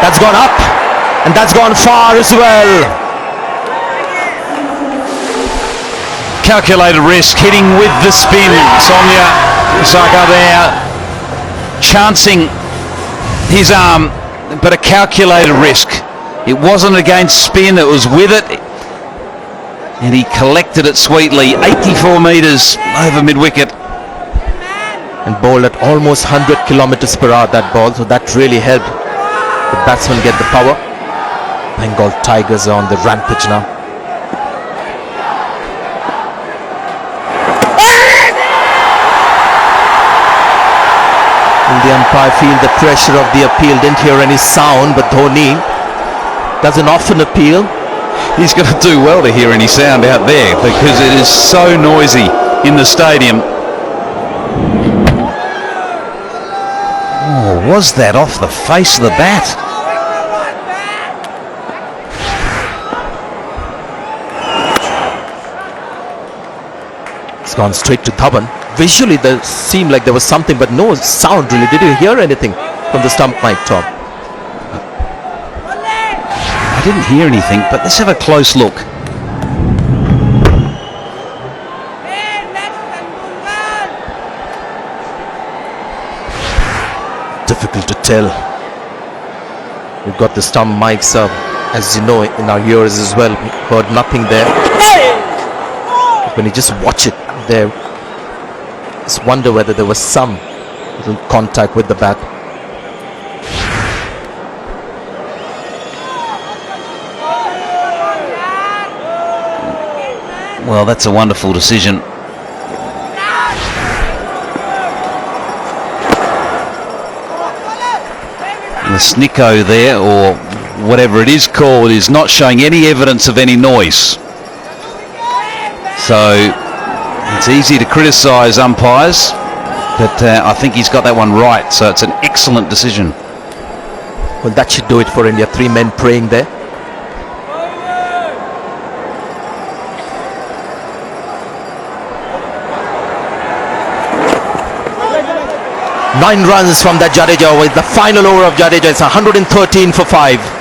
That's gone up, and that's gone far as well. Calculated risk, hitting with the spin. Soumya Saka there, chancing his arm, but a calculated risk. It wasn't against spin, it was with it. And he collected it sweetly, 84 metres over mid-wicket. And bowled at almost 100 kilometers per hour, that ball, so that really helped the batsman get the power. Bengal Tigers are on the rampage now. And the umpire feel the pressure of the appeal, didn't hear any sound, but Dhoni doesn't often appeal. He's going to do well to hear any sound out there because it is so noisy in the stadium. Oh, was that off the face of the bat? It's gone straight to Dhawan. Visually there seemed like there was something, but no sound really. Did you hear anything from the stump mic top? I didn't hear anything, but let's have a close look. Difficult to tell. We've got the stump mics up, as you know, in our ears as well. We heard nothing there. When you just watch it there, just wonder whether there was some little contact with the bat. Well, that's a wonderful decision. The snicko there, or whatever it is called, is not showing any evidence of any noise. So it's easy to criticise umpires, but I think he's got that one right. So it's an excellent decision. Well, that should do it for India. 3 men praying there. Nine runs from that Jadeja with the final over of Jadeja. It's 113 for 5.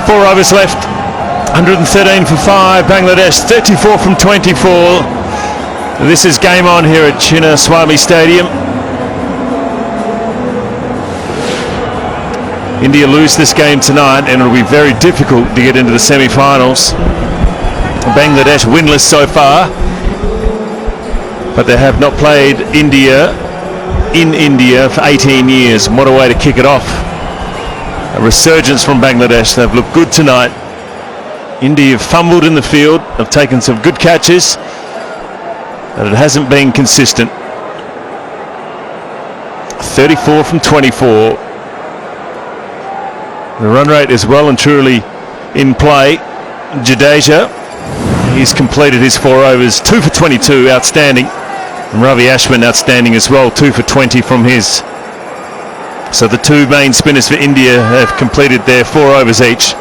Four overs left, 113 for 5, Bangladesh 34 from 24. This is game on here at Chinnaswamy Stadium. India lose this game tonight and it'll be very difficult to get into the semi-finals. Bangladesh winless so far, but they have not played India in India for 18 years. What a way to kick it off. A resurgence from Bangladesh. They've looked good tonight. India have fumbled in the field, have taken some good catches, but it hasn't been consistent. 34 from 24. The run rate is well and truly in play. Jadeja, he's completed his 4 overs, 2 for 22, outstanding. And Ravi Ashwin, outstanding as well, 2 for 20 from his. So the 2 main spinners for India have completed their 4 overs each.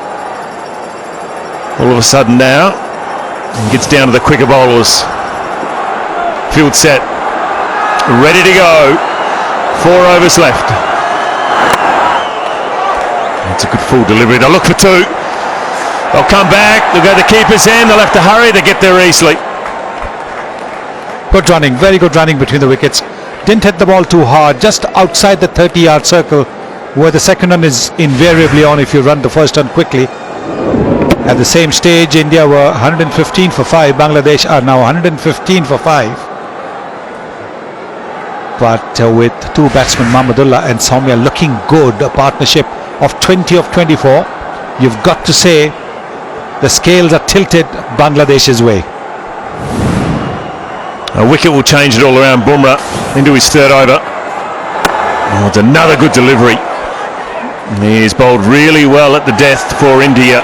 All of a sudden now, he gets down to the quicker bowlers. Field set, ready to go. 4 overs left. That's a good full delivery. They'll look for 2. They'll come back. They'll go to the keeper's end. They'll have to hurry. They get there easily. Good running, very good running between the wickets. Didn't hit the ball too hard, just outside the 30-yard circle where the second run is invariably on if you run the first run quickly. At the same stage, India were 115 for 5. Bangladesh are now 115 for 5. But with 2 batsmen, Mahmudullah and Soumya, looking good, a partnership of 20 of 24. You've got to say the scales are tilted Bangladesh's way. A wicket will change it all around. Bumarh into his 3rd over. Oh, it's another good delivery. He's bowled really well at the death for India.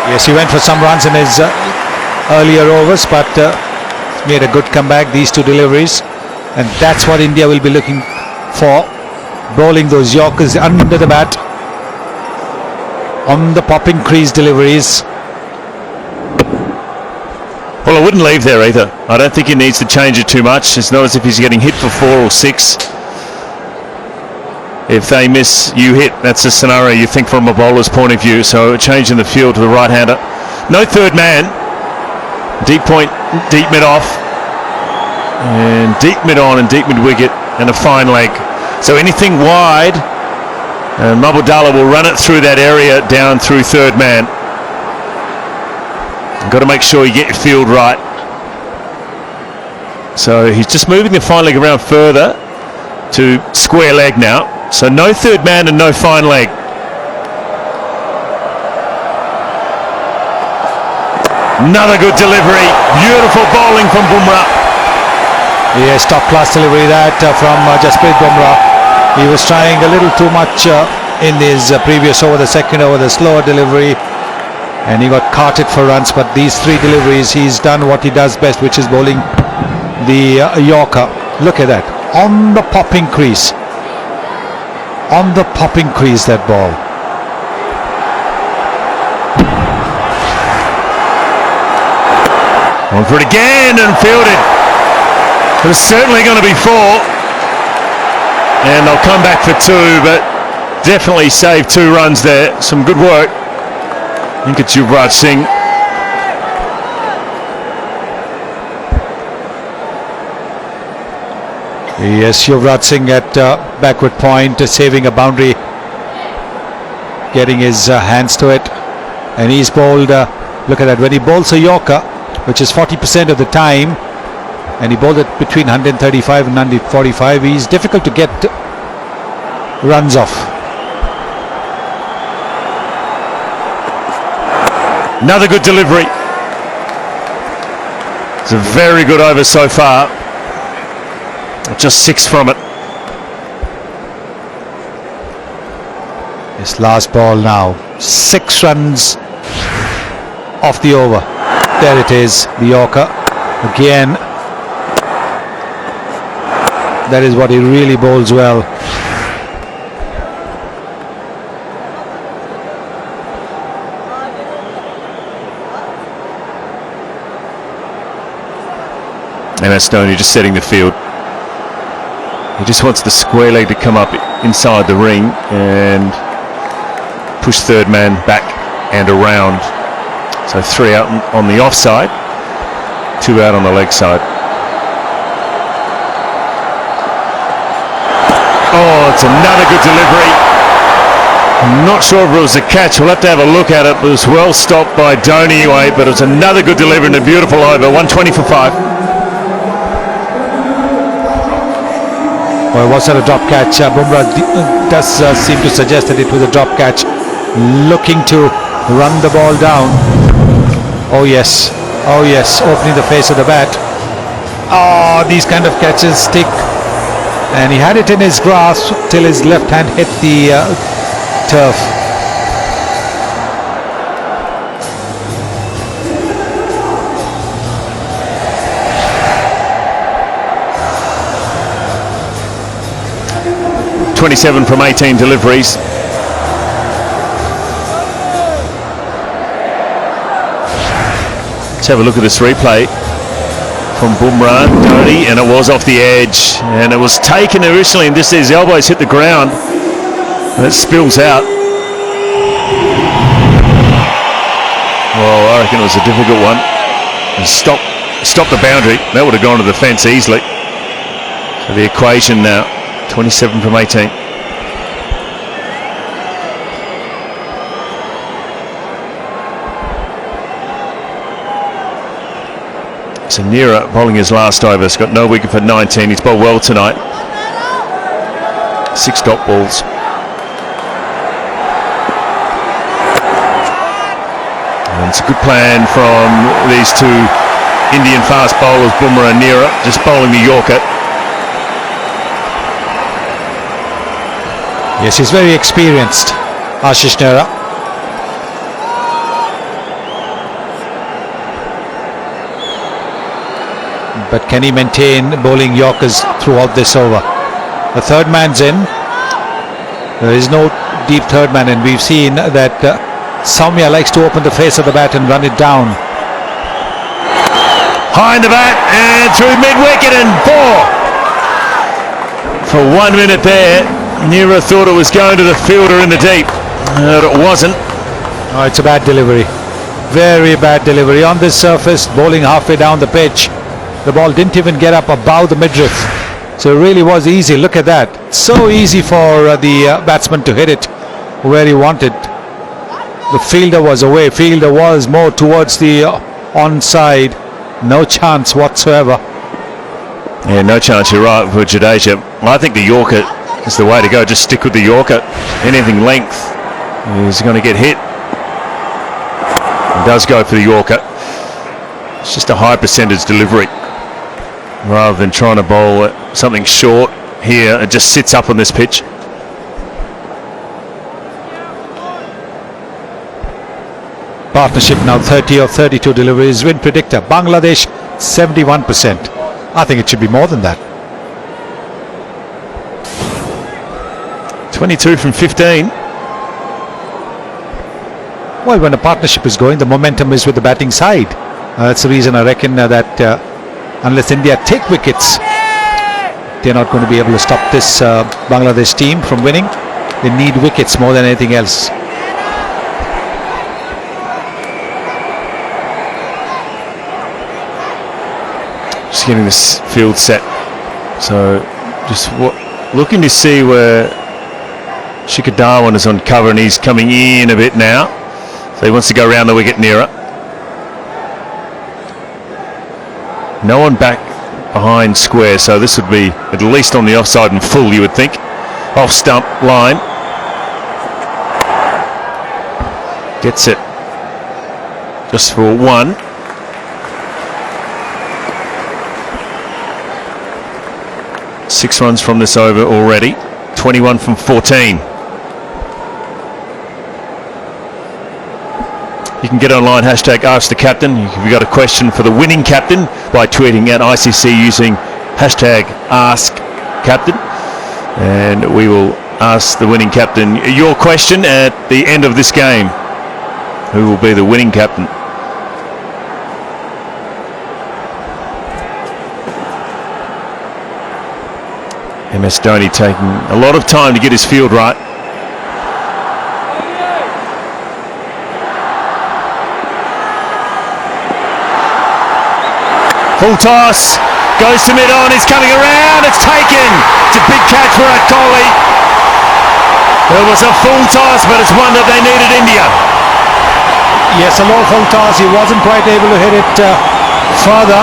Yes, he went for some runs in his earlier overs, but made a good comeback, these two deliveries. And that's what India will be looking for. Bowling those Yorkers under the bat. On the popping crease deliveries. Well, I wouldn't leave there either. I don't think he needs to change it too much. It's not as if he's getting hit for 4 or 6. If they miss, you hit. That's the scenario you think from a bowler's point of view. So a change in the field to the right-hander. No third man. Deep point, deep mid off. And deep mid on and deep mid wicket. And a fine leg. So anything wide, and Mabudala will run it through that area down through third man. You've got to make sure you get your field right. So he's just moving the fine leg around further to square leg now. So no third man and no fine leg. Another good delivery. Beautiful bowling from Bumarh. Yes, top class delivery that from Jasprit Bumarh. He was trying a little too much in his previous over, the second over, the slower delivery, and he got carted for runs. But these 3 deliveries, he's done what he does best, which is bowling the Yorker. Look at that, on the popping crease. On the popping crease, that ball. On for it again and fielded. It was certainly going to be 4. And they'll come back for 2, but definitely saved 2 runs there. Some good work. I think it's Yuvraj Singh. Yes, Yuvraj Singh at backward point, saving a boundary, getting his hands to it. And he's bowled, look at that, when he bowls a Yorker, which is 40% of the time, and he bowled it between 135 and 145, he's difficult to get runs off. Another good delivery. It's a very good over so far. Just 6 from it. His last ball now. 6 runs off the over. There it is, the Yorker. Again, that is what he really bowls well. And that's Dhoni just setting the field. He just wants the square leg to come up inside the ring and push third man back and around. So 3 out on the offside, 2 out on the leg side. Oh, it's another good delivery. I'm not sure if it was a catch. We'll have to have a look at it. It was well stopped by Dhoni anyway, but it's another good delivery and a beautiful over. 120 for 5. Well, was that a drop catch? Bumarh does seem to suggest that it was a drop catch, looking to run the ball down. Oh yes, opening the face of the bat. Oh, these kind of catches stick, and he had it in his grasp till his left hand hit the turf. .27 from 18 deliveries. Let's have a look at this replay from Bumarh, Dhoni, and it was off the edge, and it was taken originally, and just his elbows hit the ground, and it spills out. Well, I reckon it was a difficult one. And stop the boundary. That would have gone to the fence easily. So the equation now, 27 from 18. So Nehra bowling his last over. He's got no wicket for 19. He's bowled well tonight. 6 dot balls. And it's a good plan from these 2 Indian fast bowlers, Bumarh and Nehra, just bowling the Yorker. Yes, he's very experienced, Ashish Nehra. But can he maintain bowling Yorkers throughout this over? The third man's in. There is no deep third man, and we've seen that Soumya likes to open the face of the bat and run it down. High in the bat and through mid-wicket and 4. For 1 minute there, Nehra thought it was going to the fielder in the deep, but it wasn't. Oh, it's a bad delivery. Very bad delivery. On this surface, bowling halfway down the pitch. The ball didn't even get up above the midriff. So it really was easy. Look at that. So easy for the batsman to hit it where he wanted. The fielder was away. Fielder was more towards the onside. No chance whatsoever. Yeah, no chance, you're right, for Jadeja. I think the Yorker is the way to go. Just stick with the Yorker. Anything length, he's going to get hit. He does go for the Yorker. It's just a high percentage delivery. Rather than trying to bowl something short here, it just sits up on this pitch. Partnership now 30 of 32 deliveries. Win predictor Bangladesh 71%. I think it should be more than that. 22 from 15. Well, when a partnership is going, the momentum is with the batting side. That's the reason I reckon that unless India take wickets, they're not going to be able to stop this Bangladesh team from winning. They need wickets more than anything else. Just getting this field set. So just looking to see where Shikhar Dhawan is on cover, and he's coming in a bit now. So he wants to go around the wicket nearer. No one back behind square, so this would be at least on the offside and full, you would think. Off stump line. Gets it just for 1. Six runs from this over already. 21 from 14. You can get online, hashtag Ask the Captain. If you've got a question for the winning captain, by tweeting at ICC using hashtag Ask Captain, and we will ask the winning captain your question at the end of this game. Who will be the winning captain? MS Dhoni taking a lot of time to get his field right. Full toss, goes to mid-on, it's coming around, it's taken. It's a big catch for Kohli. There was a full toss, but it's one that they needed, India. Yes, a low full toss. He wasn't quite able to hit it further.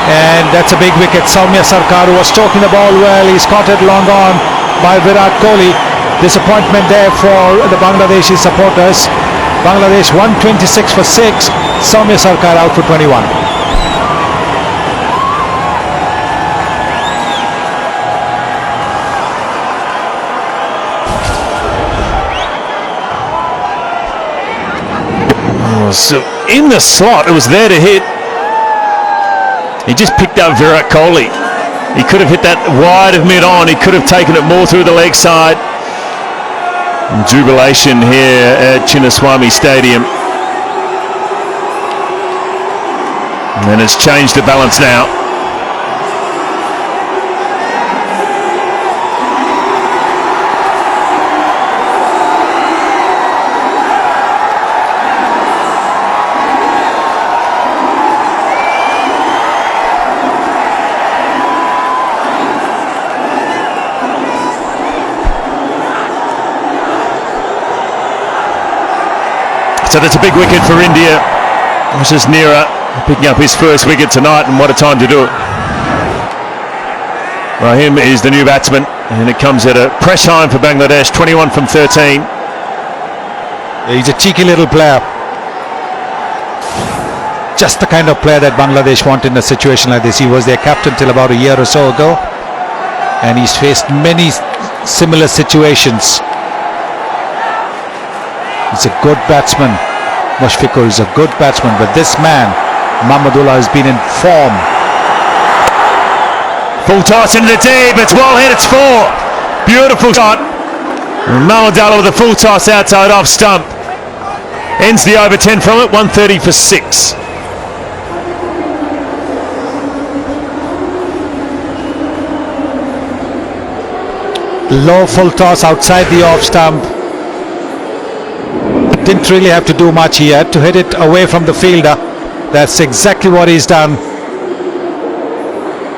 And that's a big wicket. Soumya Sarkar was stroking the ball well. He's caught it long on by Virat Kohli. Disappointment there for the Bangladeshi supporters. Bangladesh 126 for 6. Soumya Sarkar out for 21. So in the slot, it was there to hit. He just picked up Virat Kohli. He could have hit that wide of mid-on. He could have taken it more through the leg side. And jubilation here at Chinnaswamy Stadium. And it's changed the balance now. So that's a big wicket for India. This is Nehra picking up his first wicket tonight, and what a time to do it. Rahim is the new batsman, and it comes at a press time for Bangladesh, 21 from 13. He's a cheeky little player. Just the kind of player that Bangladesh want in a situation like this. He was their captain till about a year or so ago, and he's faced many similar situations. He's a good batsman. Mushfiqur is a good batsman, but this man, Mahmudullah, has been in form. Full toss into the deep, it's well hit, it's 4. Beautiful shot. Mahmudullah with a full toss outside off stump. Ends the over 10 from it, 130 for 6. Low full toss outside the off stump. Didn't really have to do much. He had to hit it away from the fielder. That's exactly what he's done.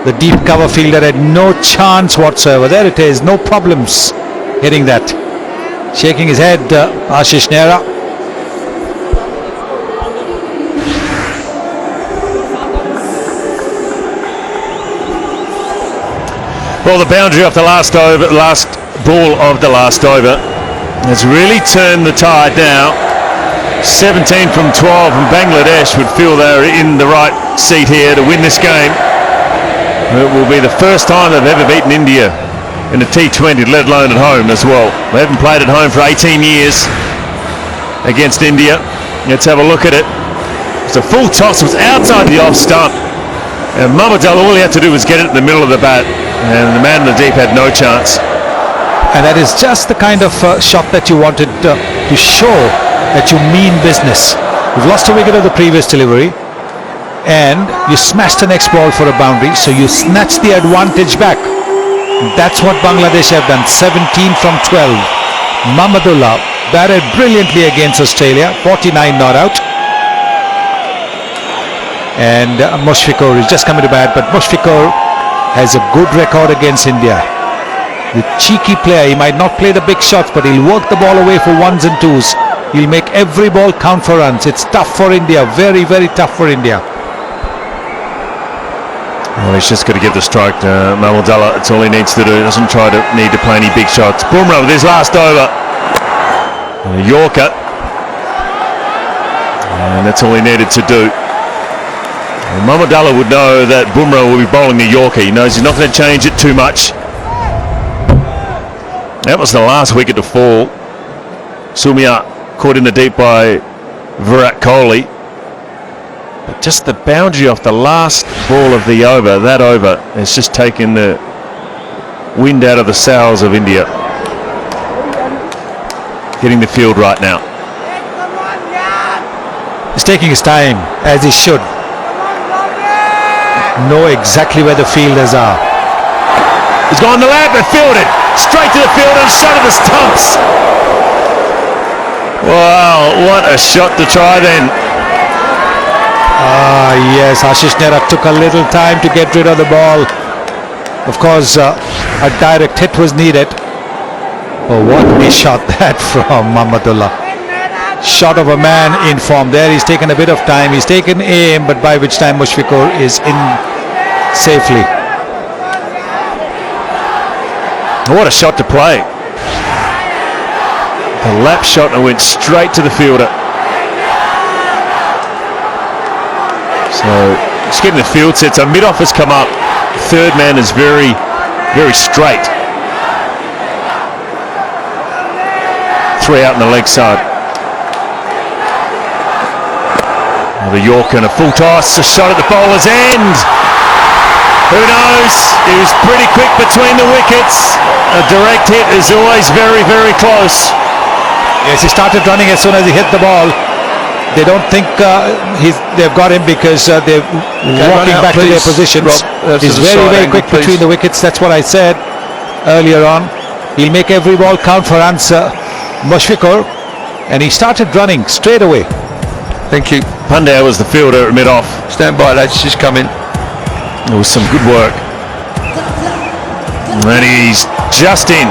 The deep cover fielder had no chance whatsoever. There it is, no problems hitting that. Shaking his head, Ashish Nehra. Well, the boundary off the last over, last ball of the last over, has really turned the tide now. 17 from 12, and Bangladesh would feel they're in the right seat here to win this game. It will be the first time they've ever beaten India in a T20, let alone at home as well. They haven't played at home for 18 years against India. Let's have a look at it. It's a full toss, it was outside the off stump. And Mahmudullah, all he had to do was get it in the middle of the bat, and the man in the deep had no chance. And that is just the kind of shot that you wanted to show that you mean business. You've lost a wicket of the previous delivery and you smashed the next ball for a boundary, so you snatch the advantage back. That's what Bangladesh have done. 17 from 12. Mahmudullah batted brilliantly against Australia, 49 not out. And Mushfiqur is just coming to bat, but Mushfiqur has a good record against India. The cheeky player, he might not play the big shots, but he'll work the ball away for ones and twos. He'll make every ball count for runs. It's tough for India, very, very tough for India. Well, he's just got to give the strike to Mahmudullah. That's all he needs to do. He doesn't need to play any big shots. Bumarh with his last over. And a Yorker. And that's all he needed to do. And Mahmudullah would know that Bumarh will be bowling the Yorker. He knows he's not going to change it too much. That was the last wicket to fall. Sumya caught in the deep by Virat Kohli. But just the boundary off the last ball of the over, that over, has just taken the wind out of the sails of India. Getting the field right now. He's taking his time, as he should. Know exactly where the fielders are. He's gone to lap and fielded. Straight to the field and shot at the stumps. Wow, what a shot to try then. Yes, Ashish Nehra took a little time to get rid of the ball. Of course, a direct hit was needed. Oh, what a shot that from Mahmudullah. Shot of a man in form there. He's taken a bit of time. He's taken aim, but by which time Mushfiqur is in safely. What a shot to play. The lap shot and went straight to the fielder. So just getting the field set. So mid-off has come up. The third man is very, very straight. 3 out on the leg side. Now the Yorker and a full toss. A shot at the bowler's end. Who knows? He was pretty quick between the wickets. A direct hit is always very, very close. Yes, he started running as soon as he hit the ball. They don't think they've got him because they're walking back to their positions. He's very, very quick between the wickets. That's what I said earlier on. He'll make every ball count for answer. Mushfiqur, and he started running straight away. Thank you. Pandya was the fielder at mid-off. Stand by, lads. She's coming. It was some good work. And he's just in.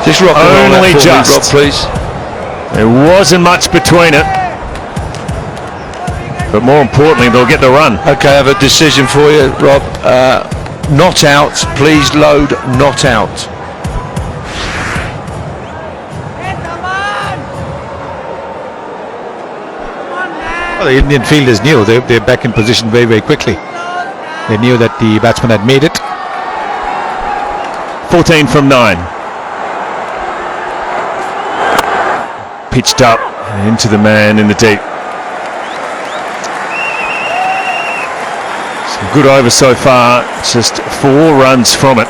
Just rock and roll Only that for just. me, Rob, please. There wasn't much between it. But more importantly, they'll get the run. Okay, I have a decision for you, Rob. Not out. Please load not out. Well, the Indian fielders knew they're back in position very, very quickly. They knew that the batsman had made it. 14 from 9. pitched up into the man in the deep. Some good over so far, just 4 runs from it.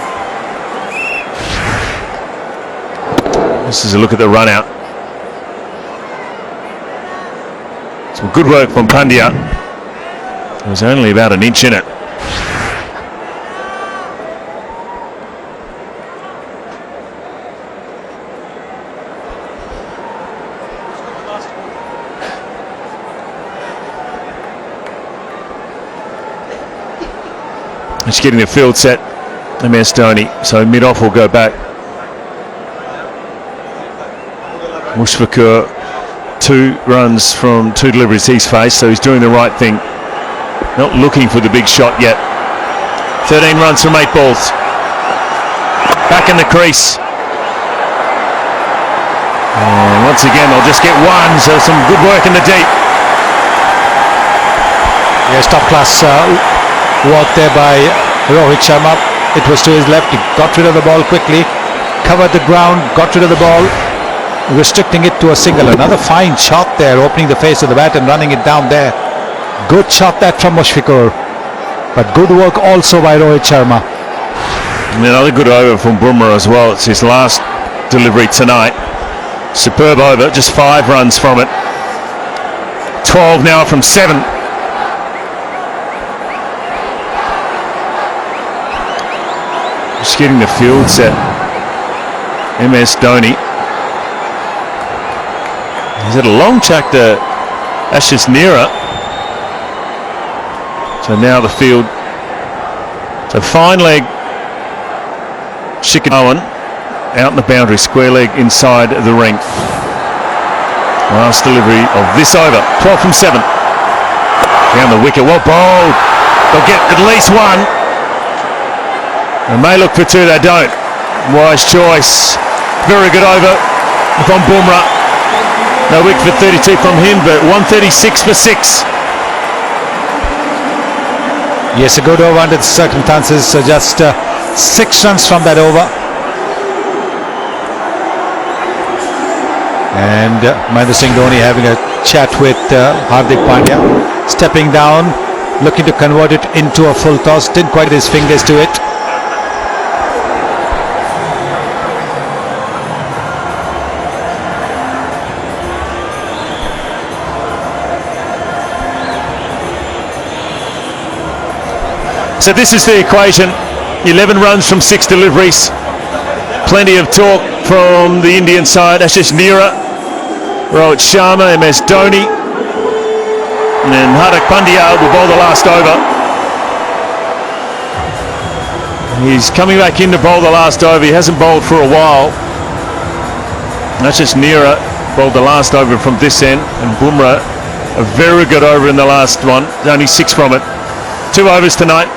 This is a look at the run out. Some good work from Pandya. It was only about an inch in it. Just getting the field set, MS Dhoni, so mid-off will go back. Mushfiqur, 2 runs from 2 deliveries he's faced, so he's doing the right thing. Not looking for the big shot yet. 13 runs from 8 balls. Back in the crease. And once again, they'll just get 1, so some good work in the deep. Yes, top class work there by Rohit Sharma. It was to his left. He got rid of the ball quickly, covered the ground, got rid of the ball, restricting it to a single. Another fine shot there, opening the face of the bat and running it down there. Good shot that from Mushfiqur, but good work also by Rohit Sharma. And another good over from Bumarh as well. It's his last delivery tonight. Superb over, just 5 runs from it. 12 now from 7. Just getting the field set. MS Dhoni. He's had a long chuck to Ashish Nehra. So now the field. So fine leg. Shikhar Dhawan out in the boundary, square leg inside the ring. Last delivery of this over. 12 from 7. Down the wicket. Well bowled. They'll get at least 1. They may look for 2, they don't. Wise choice. Very good over from Bumarh. No wicket for 32 from him, but 136 for 6. Yes, a good over under the circumstances. So just 6 runs from that over. And Mahendra Singh Dhoni having a chat with Hardik Pandya. Stepping down, looking to convert it into a full toss. Didn't quite get his fingers to it. So this is the equation. 11 runs from 6 deliveries. Plenty of talk from the Indian side. Ashish Nehra, Rohit Sharma, MS Dhoni, and then Hardik Pandya will bowl the last over. He's coming back in to bowl the last over. He hasn't bowled for a while. Ashish Nehra bowled the last over from this end, and Bumarh a very good over in the last one. Only 6 from it. 2 overs tonight.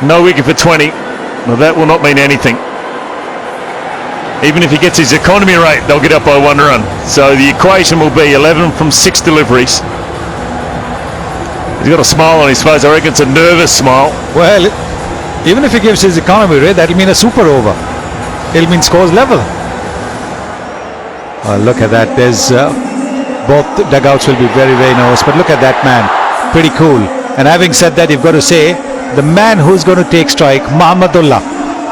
No wicket for 20. Well, that will not mean anything. Even if he gets his economy rate, they'll get up by 1 run. So the equation will be 11 from 6 deliveries. He's got a smile on his face. I reckon it's a nervous smile. Well, even if he gives his economy rate, that'll mean a super over. It'll mean scores level. Oh, look at that. There's both dugouts will be very, very nervous. But look at that man. Pretty cool. And having said that, you've got to say, the man who's going to take strike, Mahmudullah,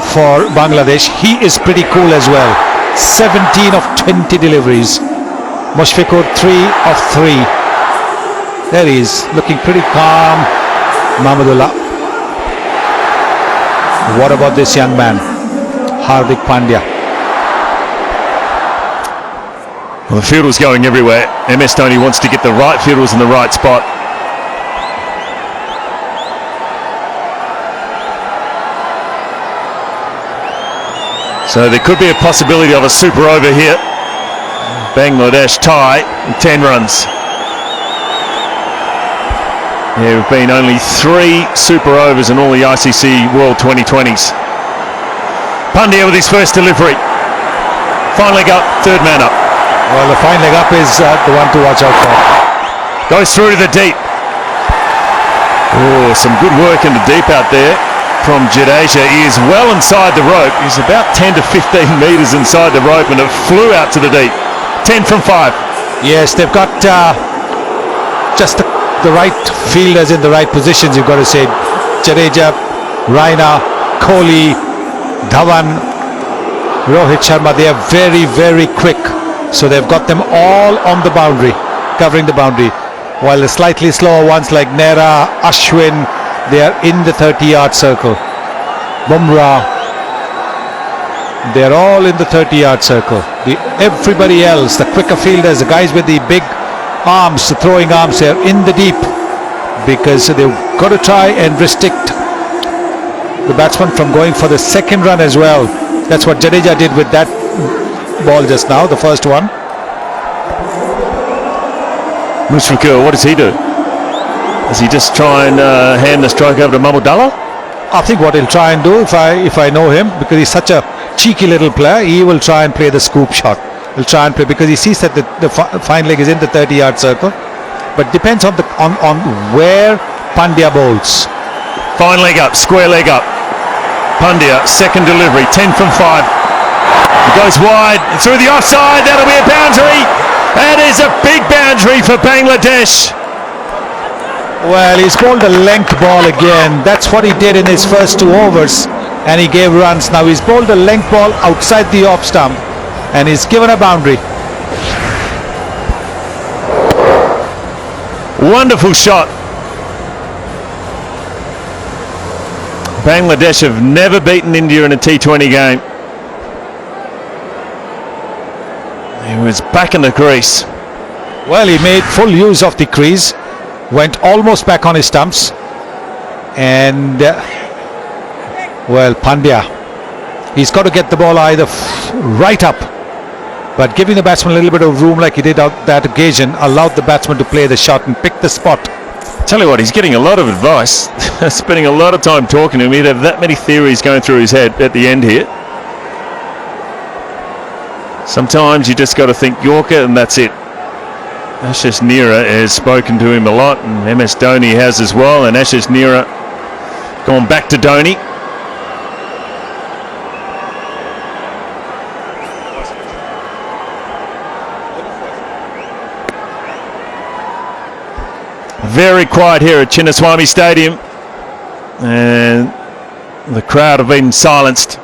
for Bangladesh, he is pretty cool as well. 17 of 20 deliveries. Mushfiqur 3 of 3. There he is, looking pretty calm. Mahmudullah. What about this young man, Hardik Pandya? Well, the field was going everywhere. MS Dhoni wants to get the right fielders in the right spot. So there could be a possibility of a super over here. Bangladesh tie with 10 runs. There have been only 3 super overs in all the ICC World 2020s. Pandya with his first delivery. Fine leg up, 3rd man up. Well, the fine leg up is the one to watch out for. Goes through to the deep. Oh, some good work in the deep out there from Jadeja. He is well inside the rope. He's about 10 to 15 metres inside the rope, and it flew out to the deep. 10 from 5. Yes, they've got just the right fielders in the right positions, you've got to say. Jadeja, Raina, Kohli, Dhawan, Rohit Sharma, they are very, very quick. So they've got them all on the boundary, covering the boundary. While the slightly slower ones like Nehra, Ashwin, they are in the 30-yard circle. Bumarh, they're all in the 30-yard circle. Everybody else, the quicker fielders, the guys with the big arms, the throwing arms, they're in the deep, because they've got to try and restrict the batsman from going for the second run as well. That's what Jadeja did with that ball just now, the first one. Mushrikul, what does he do? Does he just try and hand the strike over to Mamudala? I think what he'll try and do, if I know him, because he's such a cheeky little player, he will try and play the scoop shot. He'll try and play, because he sees that the fine leg is in the 30-yard circle. But depends on where Pandya bowls. Fine leg up, square leg up. Pandya, second delivery, 10 from 5. It goes wide, through the offside, that'll be a boundary. That is a big boundary for Bangladesh. Well, he's bowled a length ball again. That's what he did in his first 2 overs, and he gave runs. Now he's bowled a length ball outside the off stump, and he's given a boundary. Wonderful shot. Bangladesh have never beaten India in a T20 game. He was back in the crease. Well, he made full use of the crease, went almost back on his stumps, and well, Pandya, he's got to get the ball either right up, but giving the batsman a little bit of room like he did on that occasion allowed the batsman to play the shot and pick the spot. Tell you what, he's getting a lot of advice. Spending a lot of time talking to him. He'd have that many theories going through his head at the end here. Sometimes you just got to think Yorker and that's it. Ashish Nehra has spoken to him a lot, and MS Dhoni has as well, and Ashish Nehra gone back to Dhoni. Very quiet here at Chinnaswamy Stadium, and the crowd have been silenced.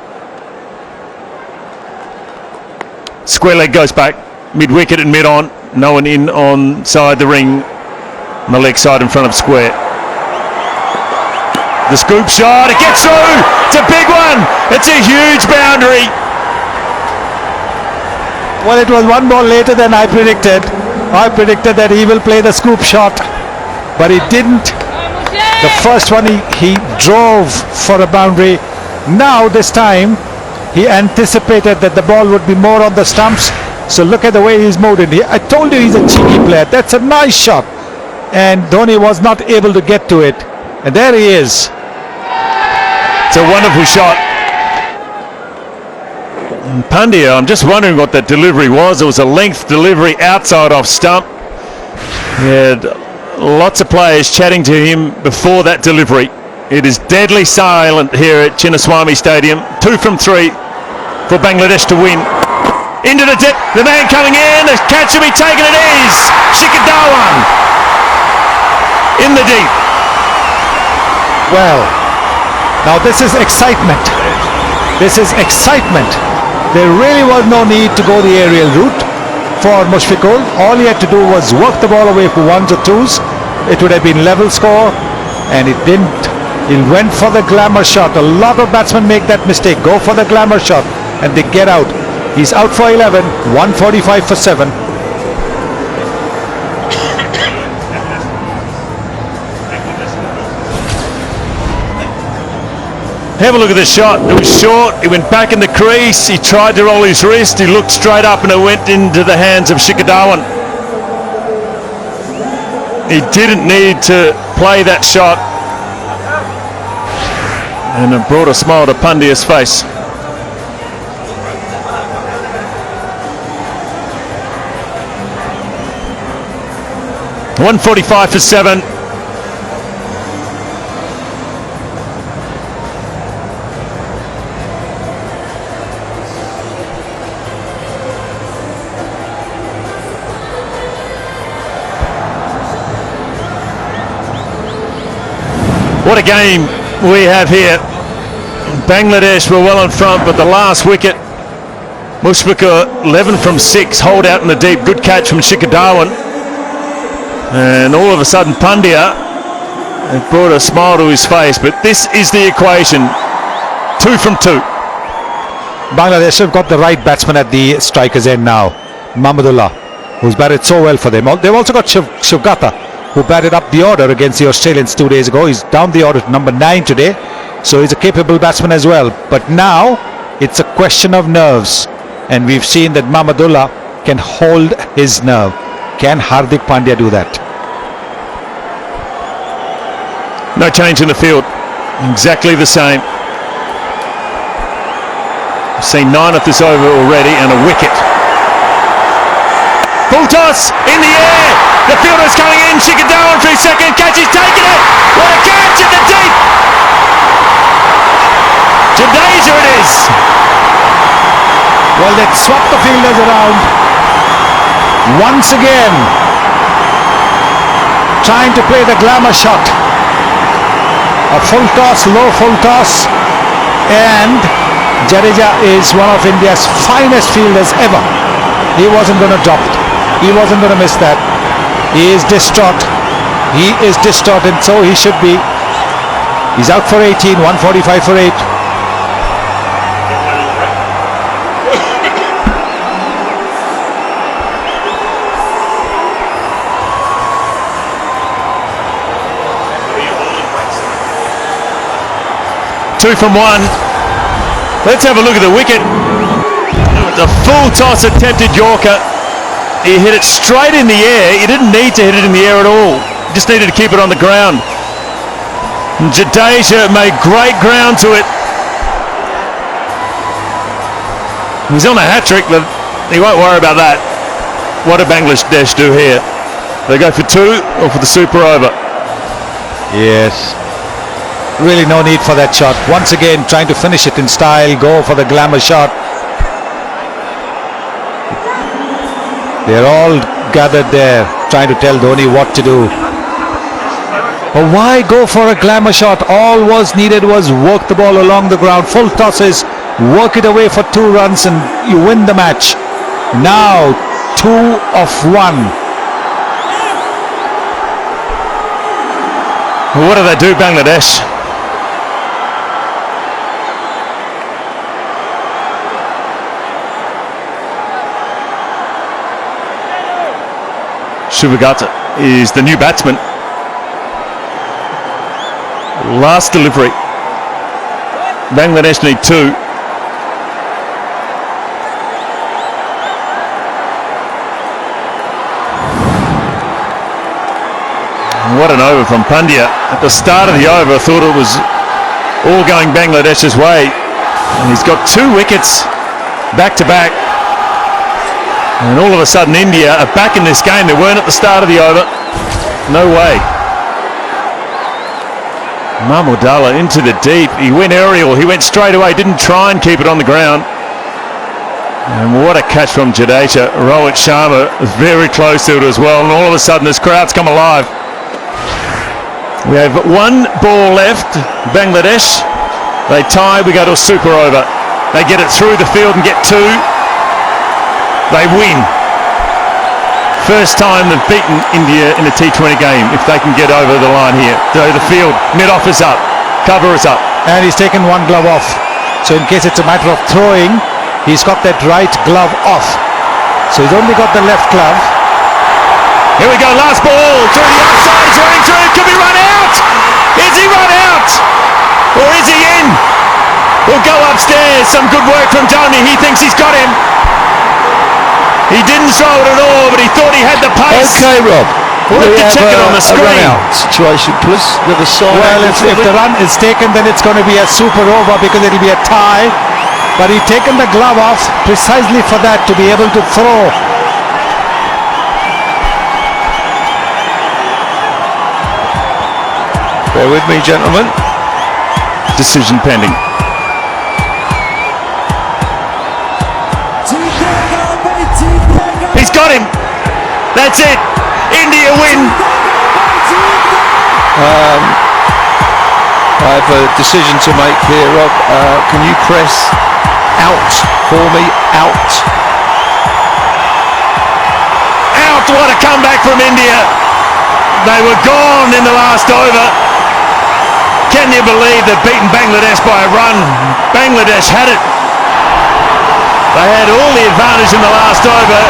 Square leg goes back, mid-wicket and mid-on. No one in on side the ring, on the leg side in front of square. The scoop shot, it gets through. It's a big one. It's a huge boundary. Well, it was one ball later than I predicted. I predicted that he will play the scoop shot, but he didn't. The first one he drove for a boundary. Now this time he anticipated that the ball would be more on the stumps. So look at the way he's moved in. I told you he's a cheeky player. That's a nice shot, and Dhoni was not able to get to it. And there he is. It's a wonderful shot. And Pandya, I'm just wondering what that delivery was. It was a length delivery outside off stump. He had lots of players chatting to him before that delivery. It is deadly silent here at Chinnaswamy Stadium. 2 from 3 for Bangladesh to win. Into the dip, the man coming in, the catch will be taken, it is Shikhar Dhawan in the deep. Well, now this is excitement. This is excitement. There really was no need to go the aerial route for Mushrikul. All he had to do was work the ball away for 1s or 2s. It would have been level score, and it didn't. He went for the glamour shot. A lot of batsmen make that mistake. Go for the glamour shot and they get out. He's out for 11, 145 for 7. Have a look at this shot. It was short. He went back in the crease. He tried to roll his wrist. He looked straight up and it went into the hands of Shikhar Dhawan. He didn't need to play that shot. And it brought a smile to Pandya's face. .145 for 7. What a game we have here. Bangladesh were well in front, but the last wicket, Mushfiqur 11 from 6, hold out in the deep, good catch from Shikadawan. And all of a sudden Pandya, it brought a smile to his face, but this is the equation. 2 from 2. Bangladesh have got the right batsman at the striker's end now. Mahmudullah, who's batted so well for them. They've also got Shivgata, who batted up the order against the Australians 2 days ago. He's down the order to number 9 today, so he's a capable batsman as well. But now it's a question of nerves, and we've seen that Mahmudullah can hold his nerve. Can Hardik Pandya do that? No change in the field, exactly the same. We've seen 9 of this over already and a wicket. Full toss in the air. The fielder's coming in. Shikadawan for his second catch. He's taken it. What a catch in the deep. Jadeja it is. Well, they swapped the fielders around once again, trying to play the glamour shot. A full toss, low full toss, and Jadeja is one of India's finest fielders ever. He wasn't going to drop it. He wasn't going to miss that. He is distraught. He is distraught, and so he should be. He's out for 18, 145 for 8. Two from 1. Let's have a look at the wicket. The full toss attempted Yorker. He hit it straight in the air. He didn't need to hit it in the air at all. He just needed to keep it on the ground. And Jadeja made great ground to it. He's on a hat-trick, but he won't worry about that. What did Bangladesh do here? They go for 2 or for the super over? Yes. Really no need for that shot. Once again, trying to finish it in style, go for the glamour shot. They're all gathered there, trying to tell Dhoni what to do. But why go for a glamour shot? All was needed was work the ball along the ground. Full tosses, work it away for 2 runs and you win the match. Now, 2 of 1. What do they do, Bangladesh? Shivgata is the new batsman. Last delivery. Bangladesh need 2. What an over from Pandya. At the start of the over, I thought it was all going Bangladesh's way. And he's got 2 wickets back to back. And all of a sudden India are back in this game. They weren't at the start of the over. No way. Mahmudullah into the deep. He went aerial. He went straight away. Didn't try and keep it on the ground. And what a catch from Jadeja. Rohit Sharma was very close to it as well. And all of a sudden this crowd's come alive. We have 1 ball left. Bangladesh. They tie. We go to a super over. They get it through the field and get 2. They win. First time they've beaten India in a T20 game, if they can get over the line here. So the field, mid-off is up, cover is up. And he's taken 1 glove off. So in case it's a matter of throwing, he's got that right glove off. So he's only got the left glove. Here we go, last ball, through the outside, he's running through, could be run out! Is he run out? Or is he in? We'll go upstairs, some good work from Dhoni, he thinks he's got him. He didn't throw it at all, but he thought he had the pace. Okay, Rob. We'll have to check it on the screen. A run-out situation, please, with a side. Well, if the run is taken, then it's going to be a super over because it'll be a tie. But he's taken the glove off precisely for that, to be able to throw. Bear with me, gentlemen. Decision pending. He's got him. That's it. India win. I have a decision to make here, Rob. Can you press out for me? Out. Out! What a comeback from India. They were gone in the last over. Can you believe they've beaten Bangladesh by a run? Bangladesh had it. They had all the advantage in the last over.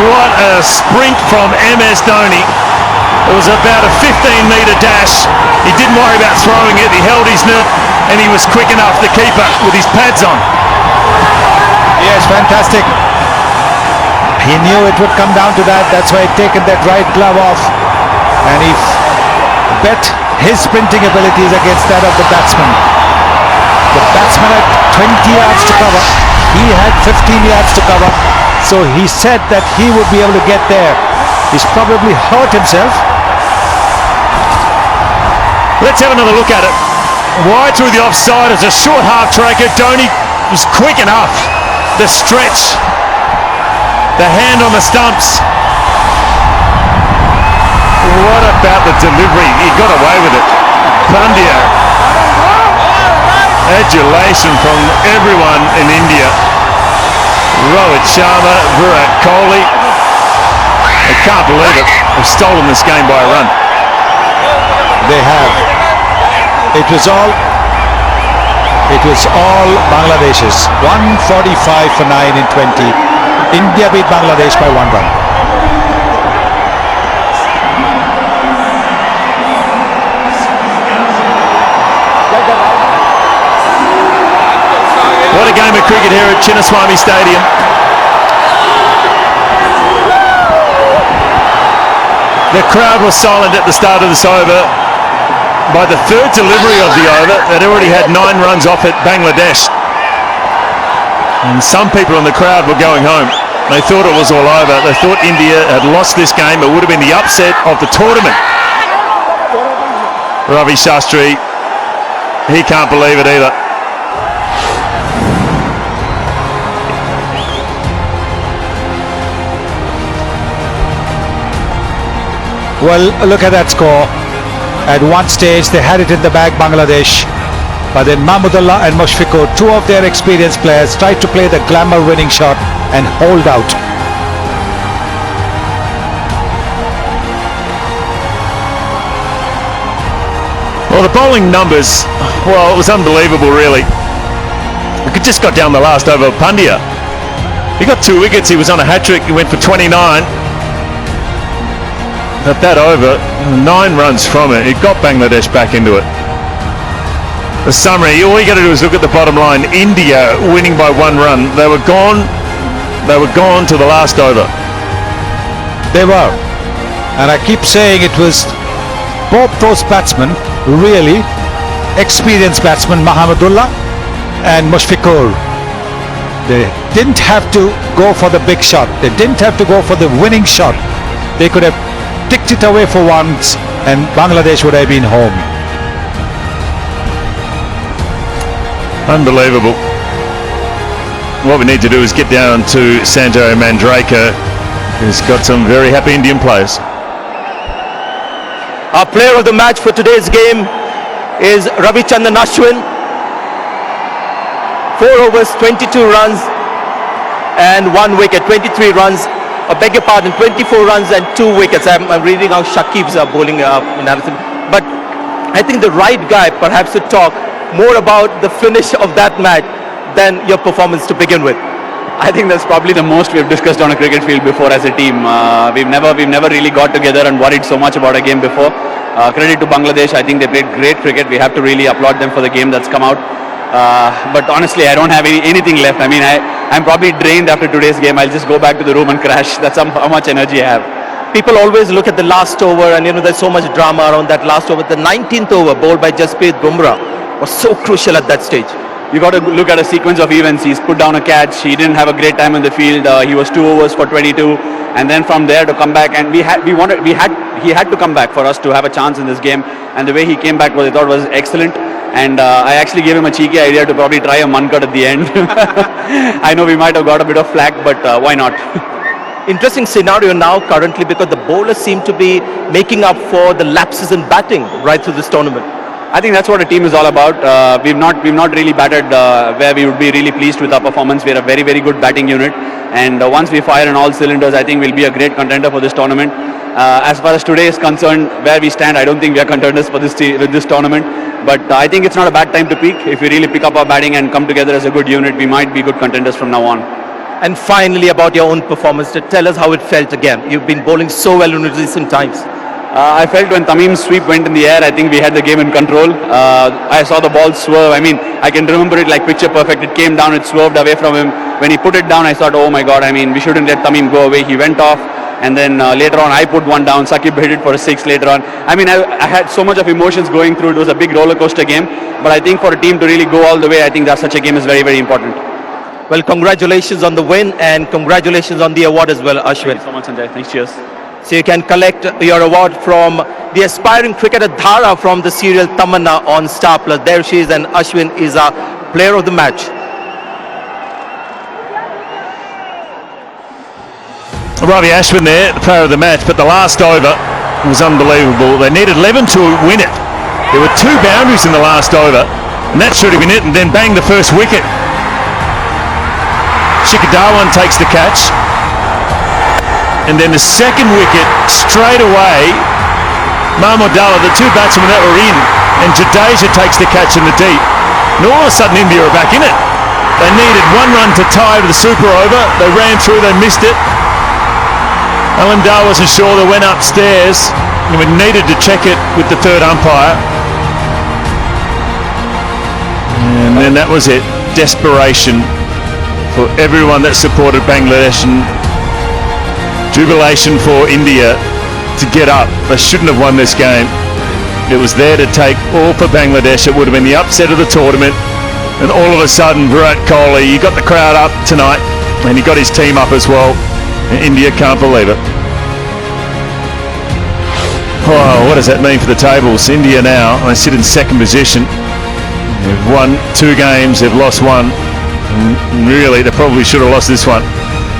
What a sprint from MS Dhoni. It was about a 15-metre dash. He didn't worry about throwing it. He held his net and he was quick enough to keep it with his pads on. Yes, fantastic. He knew it would come down to that. That's why he'd taken that right glove off. And he bet his sprinting abilities against that of the batsman. The batsman had 20 yards to cover. He had 15 yards to cover. So he said that he would be able to get there. He's probably hurt himself. Let's have another look at it. Wide through the offside. It's a short half-tracker. Dhoni was quick enough. The stretch. The hand on the stumps. What about the delivery? He got away with it. Pandya. Adulation from everyone in India. Rohit Sharma, Virat Kohli. I can't believe it. They've stolen this game by a run. They have. It was all Bangladesh's. 145 for 9 in 20. India beat Bangladesh by 1 run. What a game of cricket here at Chinnaswamy Stadium. The crowd was silent at the start of this over. By the third delivery of the over, they'd already had 9 runs off at Bangladesh. And some people in the crowd were going home. They thought it was all over. They thought India had lost this game. It would have been the upset of the tournament. Ravi Shastri, he can't believe it either. Well, look at that score. At one stage, they had it in the bag, Bangladesh. But then Mahmudullah and Mushfiqur, 2 of their experienced players, tried to play the glamour winning shot and hold out. Well, the bowling numbers, well, it was unbelievable, really. It just got down the last over of Pandya. He got 2 wickets. He was on a hat-trick. He went for 29. At that over, 9 runs from it. It got Bangladesh back into it. The summary, all you got to do is look at the bottom line. India winning by 1 run. They were gone to the last over. They were. And I keep saying it was both those batsmen, really experienced batsmen, Mahmudullah and Mushfiqur. They didn't have to go for the big shot. They didn't have to go for the winning shot. They could have ticked it away for once and Bangladesh would have been home. Unbelievable. What we need to do is get down to Sanjay Mandraker, who's got some very happy Indian players. Our player of the match for today's game is Ravichandran Ashwin. 4 overs, 22 runs and 1 wicket, 23 runs. I beg your pardon, 24 runs and 2 wickets. I'm reading out Shakib's bowling analysis. But I think the right guy perhaps to talk more about the finish of that match than your performance to begin with. I think that's probably the most we've discussed on a cricket field before as a team. We've never really got together and worried so much about a game before. Credit to Bangladesh. I think they played great cricket. We have to really applaud them for the game that's come out. But honestly, I don't have anything left. I mean, I'm probably drained after today's game. I'll just go back to the room and crash. That's how much energy I have. People always look at the last over and there's so much drama around that last over. The 19th over bowled by Jadeja Bumarh was so crucial at that stage. You got to look at a sequence of events. He's put down a catch. He didn't have a great time in the field. He was 2 overs for 22, and then from there to come back, and he had to come back for us to have a chance in this game. And the way he came back I thought was excellent. And I actually gave him a cheeky idea to probably try a man-cut at the end. I know we might have got a bit of flack, but why not? Interesting scenario now currently because the bowlers seem to be making up for the lapses in batting right through this tournament. I think that's what a team is all about. We've not really batted where we would be really pleased with our performance. We're a very, very good batting unit, and once we fire on all cylinders, I think we'll be a great contender for this tournament. As far as today is concerned, where we stand, I don't think we are contenders for this tournament. But I think it's not a bad time to peak. If we really pick up our batting and come together as a good unit, we might be good contenders from now on. And finally, about your own performance, tell us how it felt again. You've been bowling so well in recent times. I felt when Tamim's sweep went in the air, I think we had the game in control. I saw the ball swerve. I mean, I can remember it like picture perfect. It came down, it swerved away from him. When he put it down, I thought, oh my God, I mean, we shouldn't let Tamim go away. He went off. And then later on, I put one down. Sakib hit it for a 6 later on. I mean, I had so much of emotions going through. It was a big roller coaster game. But I think for a team to really go all the way, I think that such a game is very, very important. Well, congratulations on the win and congratulations on the award as well, Ashwin. Thank you so much, Sanjay. Thanks, cheers. So you can collect your award from the aspiring cricketer Dhara from the serial Tamanna on Star Plus. There she is, and Ashwin is our player of the match. Ravi Ashwin there, the player of the match, but the last over was unbelievable. They needed 11 to win it. There were 2 boundaries in the last over, and that should have been it, and then bang, the first wicket. Shikadawan takes the catch, and then the second wicket straight away. Mahmudallah, the 2 batsmen that were in, and Jadeja takes the catch in the deep. And all of a sudden India are back in it. They needed 1 run to tie to the super over. They ran through, they missed it. Alan Dar wasn't sure, they went upstairs, and we needed to check it with the 3rd umpire. And then that was it. Desperation for everyone that supported Bangladesh, and jubilation for India to get up. They shouldn't have won this game. It was there to take all for Bangladesh. It would have been the upset of the tournament, and all of a sudden Virat Kohli, he got the crowd up tonight, and he got his team up as well. India can't believe it. Oh, what does that mean for the tables? India now, they sit in 2nd position. They've won 2 games, they've lost 1. And really, they probably should have lost this one.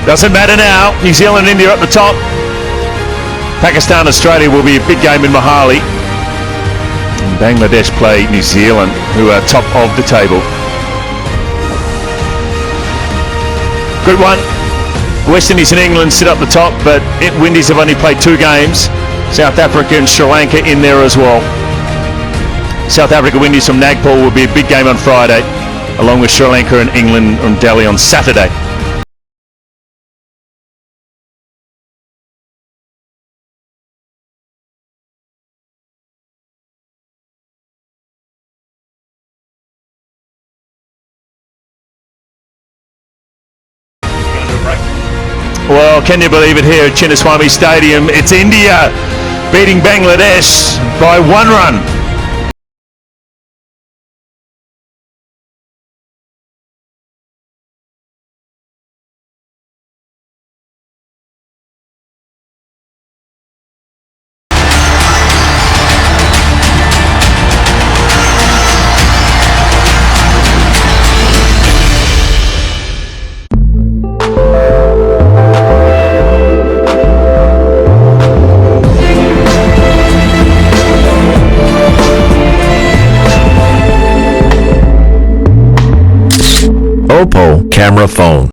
Doesn't matter now. New Zealand and India at the top. Pakistan, Australia will be a big game in Mohali. And Bangladesh play New Zealand, who are top of the table. Good one. West Indies and England sit up the top, but Windies have only played 2 games. South Africa and Sri Lanka in there as well. South Africa Windies from Nagpur will be a big game on Friday, along with Sri Lanka and England on Delhi on Saturday. Well, can you believe it here at Chinnaswamy Stadium? It's India beating Bangladesh by 1 run. Oppo camera phone.